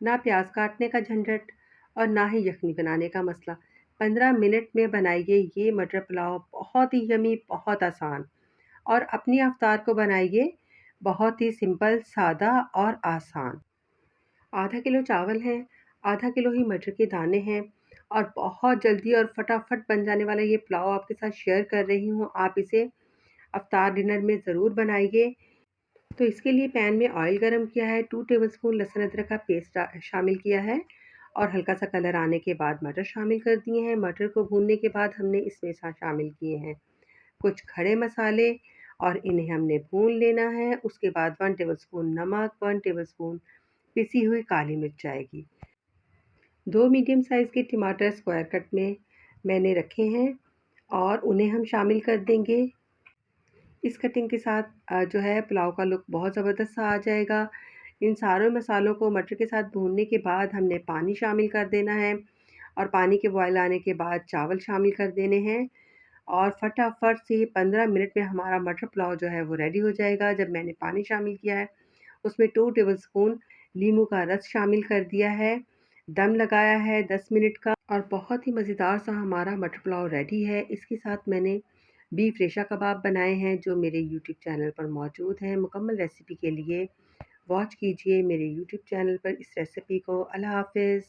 ना प्याज काटने का झंझट और ना ही यखनी बनाने का मसला। 15 मिनट में बनाइए ये मटर पुलाव, बहुत ही यम्मी, बहुत आसान। और अपनी अफ्तार को बनाइए बहुत ही सिंपल, सादा और आसान। आधा किलो चावल है, आधा किलो ही मटर के दाने हैं और बहुत जल्दी और फटाफट बन जाने वाला ये पुलाव आपके साथ शेयर कर रही हूँ। आप इसे अफ्तार डिनर में ज़रूर बनाइए। तो इसके लिए पैन में ऑयल गरम किया है, 2 टेबलस्पून लहसुन अदरक का पेस्ट शामिल किया है और हल्का सा कलर आने के बाद मटर शामिल कर दिए हैं। मटर को भूनने के बाद हमने इसमें शामिल किए हैं कुछ खड़े मसाले और इन्हें हमने भून लेना है। उसके बाद 1 टेबलस्पून नमक, 1 टेबलस्पून पिसी हुई काली मिर्च जाएगी। 2 मीडियम साइज़ के टमाटर स्क्वायर कट में मैंने रखे हैं और उन्हें हम शामिल कर देंगे। इस कटिंग के साथ जो है पुलाव का लुक बहुत ज़बरदस्त सा आ जाएगा। इन सारे मसालों को मटर के साथ भूनने के बाद हमने पानी शामिल कर देना है और पानी के बॉयल आने के बाद चावल शामिल कर देने हैं और फटाफट से 15 मिनट में हमारा मटर पुलाव जो है वो रेडी हो जाएगा। जब मैंने पानी शामिल किया है, उसमें 2 टेबलस्पून नींबू का रस शामिल कर दिया है, दम लगाया है 10 मिनट का और बहुत ही मज़ेदार सा हमारा मटर पुलाव रेडी है। इसके साथ मैंने बीफ रेशा कबाब बनाए हैं जो मेरे यूट्यूब चैनल पर मौजूद हैं। मुकम्मल रेसिपी के लिए वॉच कीजिए मेरे यूट्यूब चैनल पर इस रेसिपी को। अल्लाह हाफ़िज़।